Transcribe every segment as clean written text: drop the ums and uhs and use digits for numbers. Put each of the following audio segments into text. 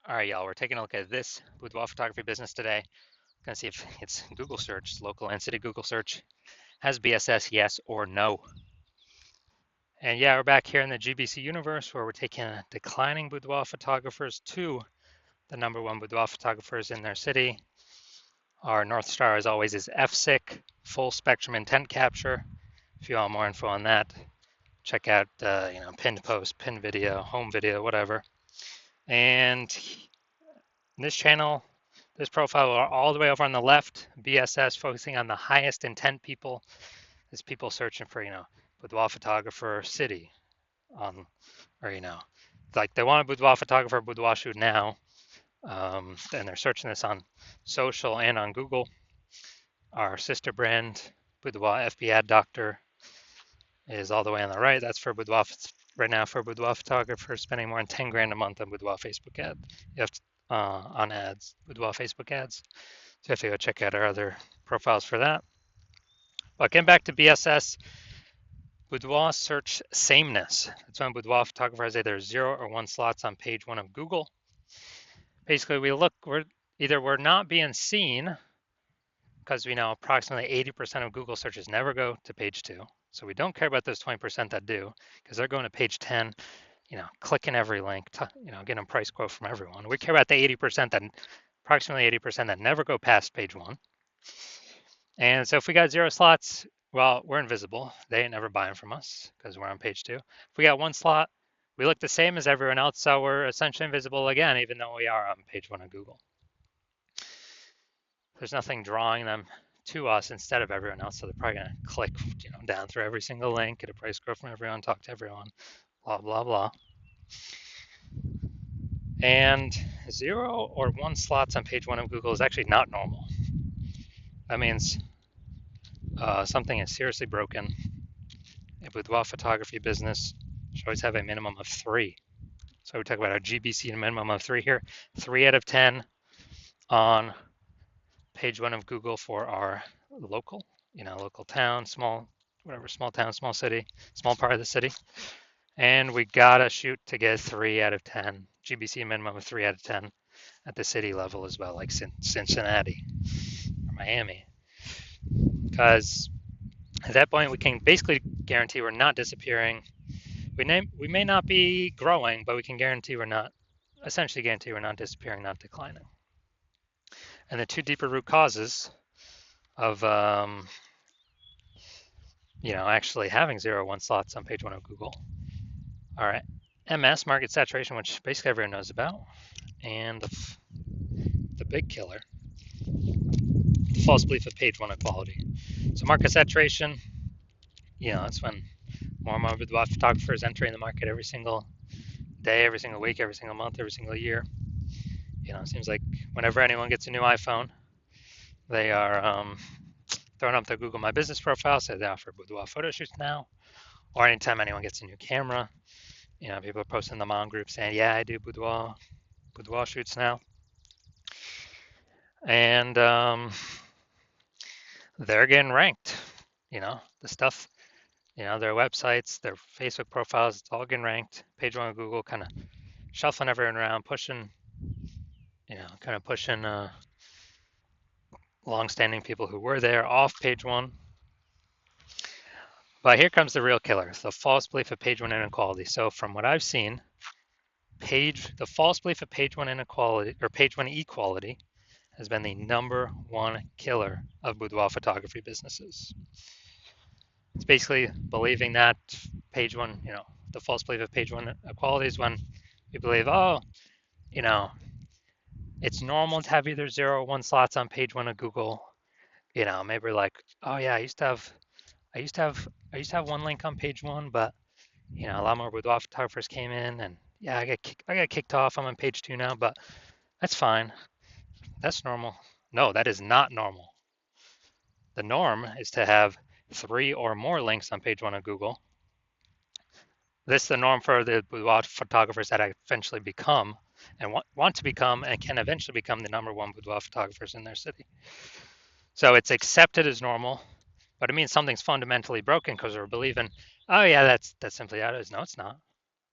All right, y'all, we're taking a look at this boudoir photography business today. Gonna see if it's Google search, local and city Google search, has BSS, yes or no. And yeah, we're back here in the GBC universe where we're taking declining boudoir photographers to the number one boudoir photographers in their city. Our North Star, as always, is FSIC, full spectrum intent capture. If you want more info on that, check out pinned post, pinned video, home video, whatever. And in this channel, this profile all the way over on the left, BSS, focusing on the highest intent people. Is people searching for, boudoir photographer city, or like they want a boudoir photographer, boudoir shoot now, and they're searching this on social and on Google. Our sister brand, Boudoir FB Ad Doctor, is all the way on the right. That's for boudoir right now for boudoir photographers spending more than 10 grand a month on boudoir Facebook ad. You have to, on ads, boudoir Facebook ads. So you have to go check out our other profiles for that. But getting back to BSS, boudoir search sameness. That's when boudoir photographer has either 0 or 1 slots on page 1 of Google. Basically, we're not being seen because we know approximately 80% of Google searches never go to page 2. So we don't care about those 20% that do, because they're going to page 10, clicking every link, getting a price quote from everyone. We care about the 80% that, approximately 80% that never go past page 1. And so if we got 0 slots, well, we're invisible. They ain't never buying from us because we're on page 2. If we got 1 slot, we look the same as everyone else, so we're essentially invisible again, even though we are on page 1 of Google. There's nothing drawing them to us instead of everyone else, so they're probably going to click, down through every single link, get a price quote from everyone, talk to everyone, blah, blah, blah. And 0 or 1 slots on page 1 of Google is actually not normal. That means something is seriously broken. A boudoir photography business should always have a minimum of 3. So we talk about our GBC minimum of 3 here. 3 out of 10 on page 1 of Google for our local, local town, small town, small city, small part of the city. And we gotta shoot to get 3 out of 10, GBC minimum of 3 out of 10 at the city level as well, like Cincinnati or Miami. Because at that point, we can basically guarantee we're not disappearing. We may not be growing, but we can essentially guarantee we're not disappearing, not declining. And the 2 deeper root causes of, actually having 0 or 1 slots on page 1 of Google are MS, market saturation, which basically everyone knows about, and the big killer, the false belief of page 1 equality. So market saturation, that's when more and more boudoir photographers entering the market every single day, every single week, every single month, every single year. It seems like whenever anyone gets a new iPhone, they are throwing up their Google My Business profile, say they offer boudoir photo shoots now, or anytime anyone gets a new camera, people are posting in the mom group saying, yeah, I do boudoir shoots now. And they're getting ranked, the stuff, their websites, their Facebook profiles, it's all getting ranked. Page 1 of Google kind of shuffling everyone around, pushing long-standing people who were there off page 1. But here comes the real killer, the false belief of page 1 inequality. So from what I've seen, the false belief of page 1 inequality or page 1 equality has been the number 1 killer of boudoir photography businesses. It's basically believing that page 1, the false belief of page 1 equality is when you believe, it's normal to have either 0 or 1 slots on page 1 of Google. Maybe we're like, oh yeah, I used to have 1 link on page 1, but a lot more boudoir photographers came in, and yeah, I got kicked off. I'm on page 2 now, but that's fine. That's normal. No, that is not normal. The norm is to have 3 or more links on page 1 of Google. This is the norm for the boudoir photographers that eventually become and want to become and can eventually become the number 1 boudoir photographers in their city. So it's accepted as normal, but it means something's fundamentally broken because we're believing, oh yeah, that's simply how it is. No, it's not.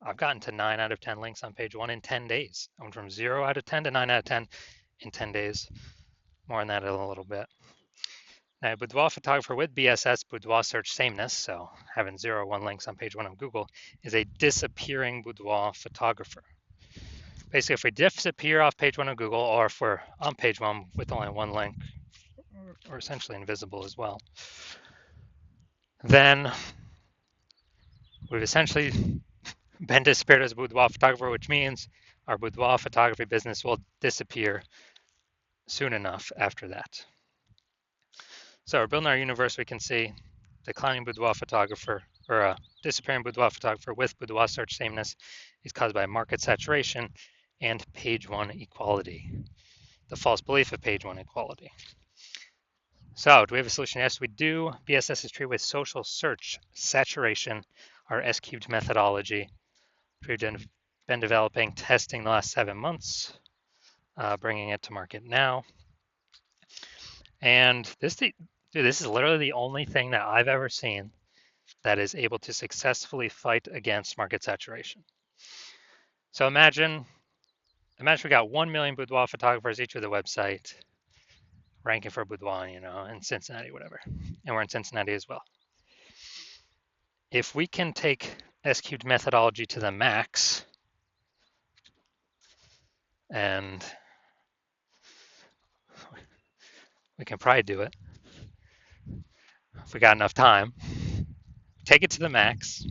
I've gotten to 9 out of 10 links on page one in 10 days. I went from 0 out of 10 to 9 out of 10 in 10 days. More on that in a little bit. Now, Boudoir photographer with BSS, Boudoir search sameness, so having 0 or 1 links on page one of Google, is a disappearing Boudoir photographer. Basically, if we disappear off page one of Google, or if we're on page one with only 1 link, or essentially invisible as well, then we've essentially been disappeared as a boudoir photographer, which means our boudoir photography business will disappear soon enough after that. So we're building our universe. We can see declining boudoir photographer, or a disappearing boudoir photographer with boudoir search sameness is caused by market saturation and page one equality, the false belief of page one equality. So do we have a solution? Yes, we do. BSS is treated with social search saturation, our S-cubed methodology. We've been developing, testing the last 7 months, bringing it to market now. And this is literally the only thing that I've ever seen that is able to successfully fight against market saturation. So imagine we got 1 million boudoir photographers each with a website, ranking for boudoir, in Cincinnati, whatever. And we're in Cincinnati as well. If we can take S-cubed methodology to the max, and we can probably do it if we got enough time, take it to the max,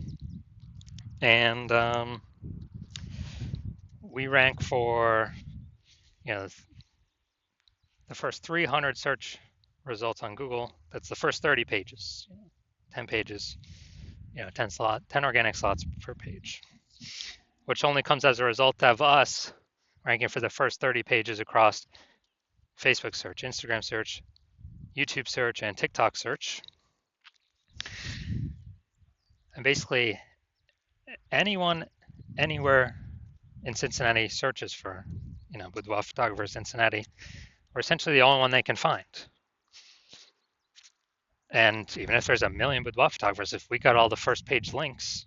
and we rank for, the first 300 search results on Google. That's the first 30 pages, 10 pages, 10 organic slots per page, which only comes as a result of us ranking for the first 30 pages across Facebook search, Instagram search, YouTube search, and TikTok search. And basically, anyone, anywhere in Cincinnati searches for, boudoir photographer Cincinnati, we're essentially the only one they can find. And even if there's a million boudoir photographers, if we got all the first page links,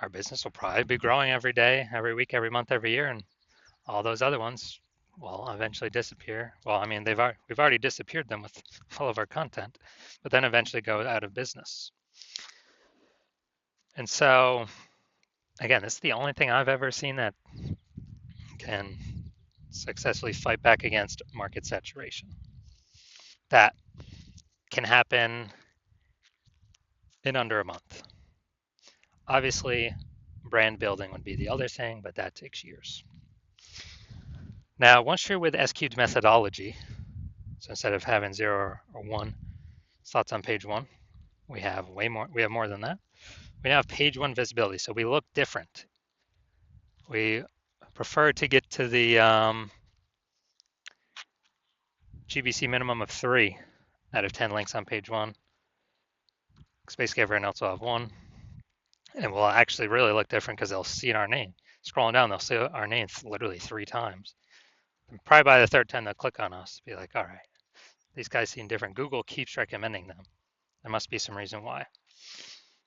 our business will probably be growing every day, every week, every month, every year, and all those other ones will eventually disappear. Well, I mean, we've already disappeared them with all of our content, but then eventually go out of business. And so, again, this is the only thing I've ever seen that can successfully fight back against market saturation. That can happen in under a month. Obviously, brand building would be the other thing, but that takes years. Now, once you're with S-cubed methodology, so instead of having 0 or 1 slots on page one, we have more than that. We now have page one visibility, so we look different. We prefer to get to the GBC minimum of 3 out of 10 links on page one, because basically everyone else will have 1. And we'll actually really look different because they'll see our name. Scrolling down, they'll see our name literally 3 times. And probably by the 3rd time, they'll click on us, be like, all right, these guys seem different. Google keeps recommending them. There must be some reason why.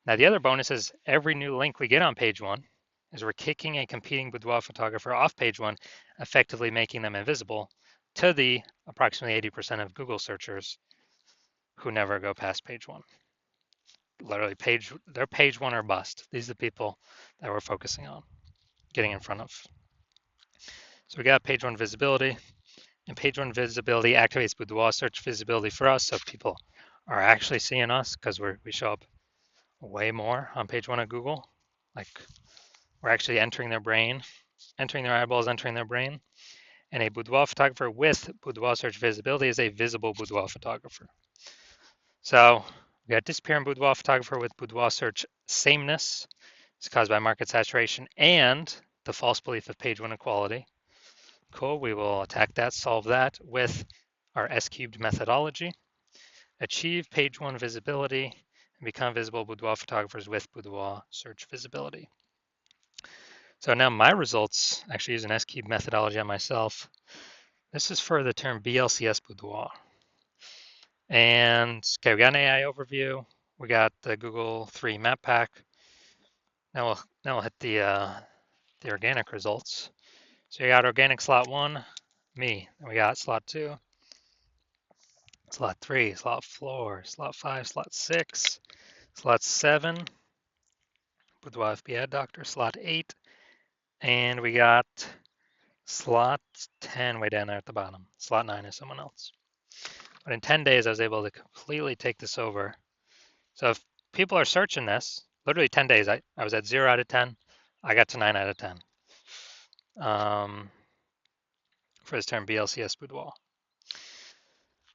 Now, the other bonus is every new link we get on page one is we're kicking a competing boudoir photographer off page one, effectively making them invisible to the approximately 80% of Google searchers who never go past page one. Literally, they're page one or bust. These are the people that we're focusing on, getting in front of. So we got page one visibility, and page one visibility activates boudoir search visibility for us, so people are actually seeing us because we show up way more on page one of Google. Like, we're actually entering their brain, entering their eyeballs, entering their brain. And a boudoir photographer with boudoir search visibility is a visible boudoir photographer. So we got disappearing boudoir photographer with boudoir search sameness. It's caused by market saturation and the false belief of page one equality. Cool, we will attack that, solve that with our S-cubed methodology, achieve page one visibility, and become visible boudoir photographers with boudoir search visibility. So now my results, actually use an S-cubed methodology on myself. This is for the term BLCS boudoir. And okay, we got an AI overview. We got the Google 3 map pack. Now we'll hit the organic results. So you got organic slot 1, me. Then we got slot 2, slot 3, slot 4, slot 5, slot 6, slot 7, Boudoir FB Ad Doctor, slot 8, and we got slot 10 way down there at the bottom. Slot 9 is someone else. But in 10 days, I was able to completely take this over. So if people are searching this, literally 10 days, I was at 0 out of 10. I got to 9 out of 10 for this term BLCS Boudoir.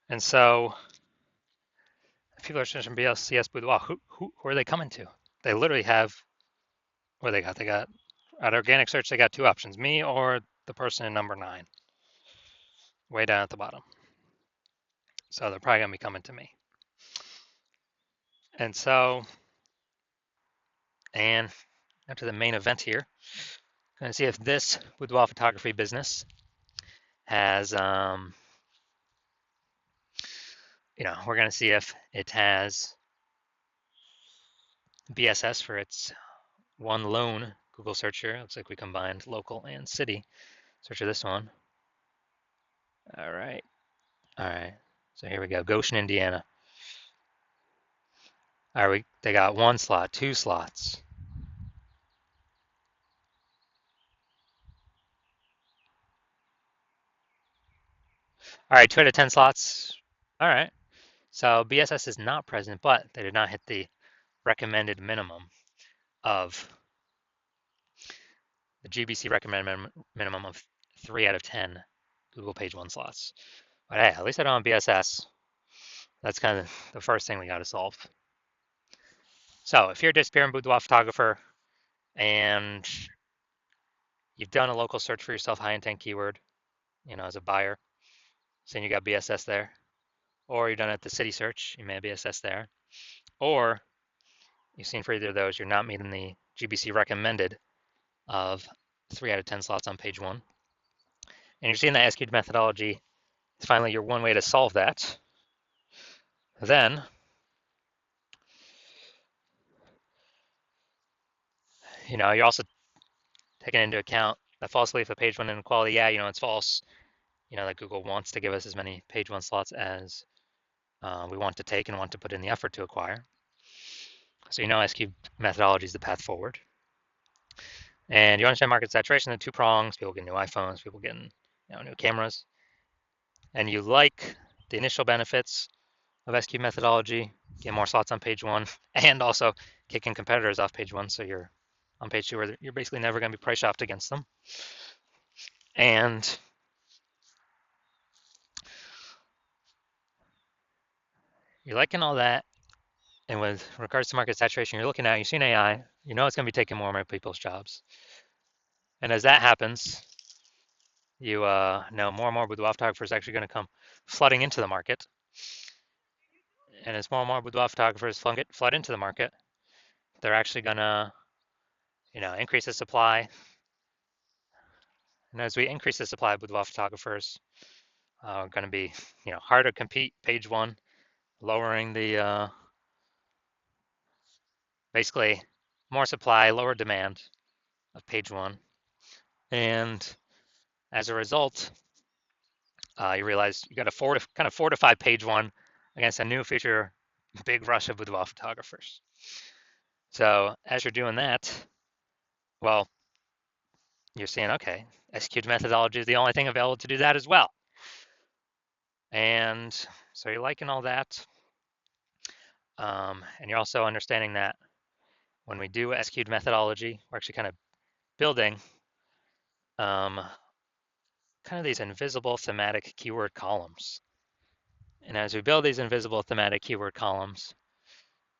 And so if people are searching BLCS Boudoir, who are they coming to? They literally have, what they got? They got, at organic search, they got 2 options, me or the person in number 9, way down at the bottom. So they're probably going to be coming to me. And so, and after the main event here, going to see if this boudoir photography business has, we're going to see if it has BSS for its one lone Google search here. Looks like we combined local and city. Search for this one. All right. So here we go. Goshen, Indiana. All right, they got 1 slot, 2 slots. All right, 2 out of 10 slots. All right. So BSS is not present, but they did not hit the recommended minimum of the GBC recommended minimum of 3 out of 10 Google Page 1 slots. But hey, at least I don't have BSS. That's kind of the first thing we got to solve. So if you're a disappearing boudoir photographer and you've done a local search for yourself, high intent keyword, as a buyer, saying you got BSS there, or you've done it at the city search, you may have BSS there, or you've seen for either of those, you're not meeting the GBC recommended of 3 out of 10 slots on page 1, and you're seeing the SQ'd methodology is finally your one way to solve that, then you're also taking into account the false belief of page 1 inequality. Yeah, it's false. That Google wants to give us as many page 1 slots as we want to take and want to put in the effort to acquire. So SQ methodology is the path forward. And you understand market saturation, the 2 prongs, people getting new iPhones, people getting new cameras. And you like the initial benefits of SQ methodology, get more slots on page 1, and also kicking competitors off page 1, so you're on page 2 where you're basically never going to be price shopped against them. And you're liking all that. And with regards to market saturation, you're looking at, you've seen AI, it's going to be taking more and more people's jobs. And as that happens, you know more and more boudoir photographers are actually going to come flooding into the market. And as more and more boudoir photographers flood into the market, they're actually going to, increase the supply. And as we increase the supply of boudoir photographers, are going to be, harder to compete page 1, lowering the basically more supply, lower demand of page 1. And as a result, you realize you got to kind of fortify page 1 against a new future big rush of boudoir photographers. So as you're doing that, well, you're seeing, okay, SQ'd methodology is the only thing available to do that as well. And so you're liking all that. And you're also understanding that when we do SQ'd methodology, we're actually kind of building kind of these invisible thematic keyword columns. And as we build these invisible thematic keyword columns,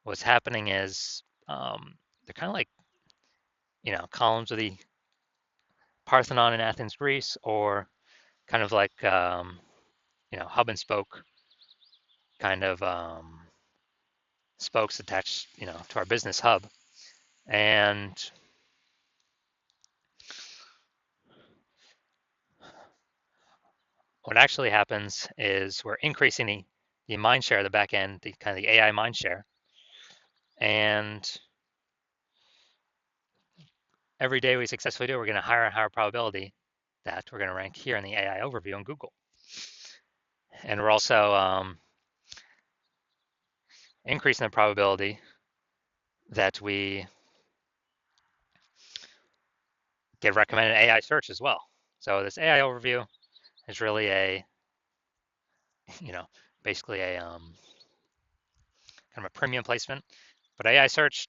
what's happening is they're kind of like, columns of the Parthenon in Athens, Greece, or kind of like, hub and spoke kind of spokes attached, to our business hub. And what actually happens is we're increasing the mind share of the back end, the kind of the AI mind share. And every day we successfully do it, we're going to higher and higher probability that we're going to rank here in the AI overview on Google. And we're also increasing the probability that we get recommended AI search as well. So this AI overview is really a, you know, basically a kind of a premium placement. But AI search,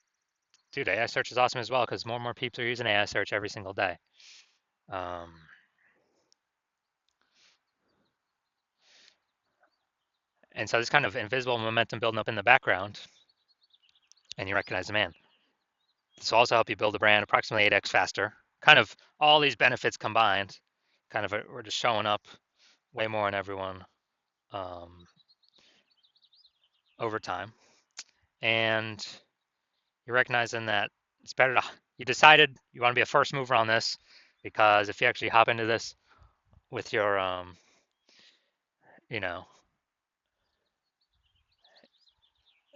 dude, AI search is awesome as well because more and more people are using AI search every single day. And so this kind of invisible momentum building up in the background, and you recognize, man, this will also help you build a brand approximately 8x faster. Kind of all these benefits combined, kind of we're just showing up way more on everyone over time. And you're recognizing that it's better to, you decided you want to be a first mover on this because if you actually hop into this with your, you know,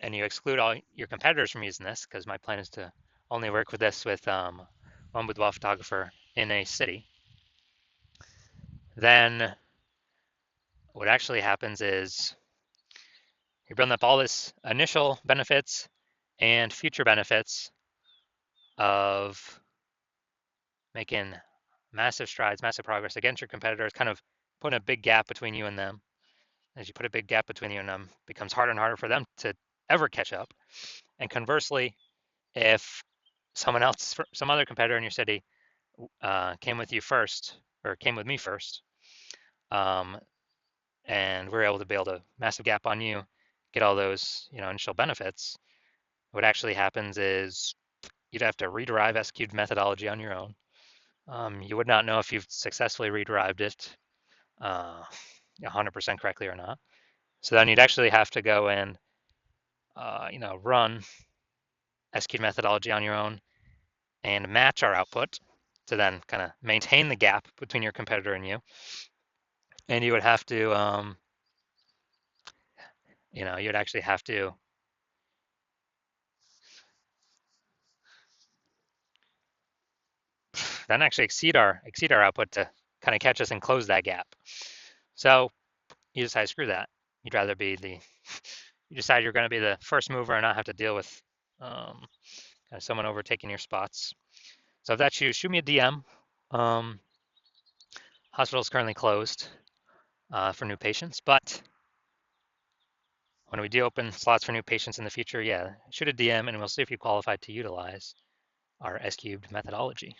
and you exclude all your competitors from using this, because my plan is to only work with this with one boudoir photographer in a city, then what actually happens is you're building up all this initial benefits and future benefits of making massive strides, massive progress against your competitors, kind of putting a big gap between you and them. As you put a big gap between you and them, it becomes harder and harder for them to ever catch up. And conversely, if someone else, some other competitor in your city came with you first, or came with me first, and we're able to build a massive gap on you, get all those initial benefits, what actually happens is you'd have to rederive SQ'd methodology on your own. You would not know if you've successfully rederived it 100% correctly or not. So then you'd actually have to go and run SQ'd methodology on your own and match our output to then kind of maintain the gap between your competitor and you. And you would have to, you'd actually have to then actually exceed our output to kind of catch us and close that gap. So you decide, screw that. You'd rather be you decide you're going to be the first mover and not have to deal with kind of someone overtaking your spots. So if that's you, shoot me a DM. Hospital is currently closed for new patients, but when we do open slots for new patients in the future, yeah, shoot a DM and we'll see if you qualify to utilize our S-cubed methodology.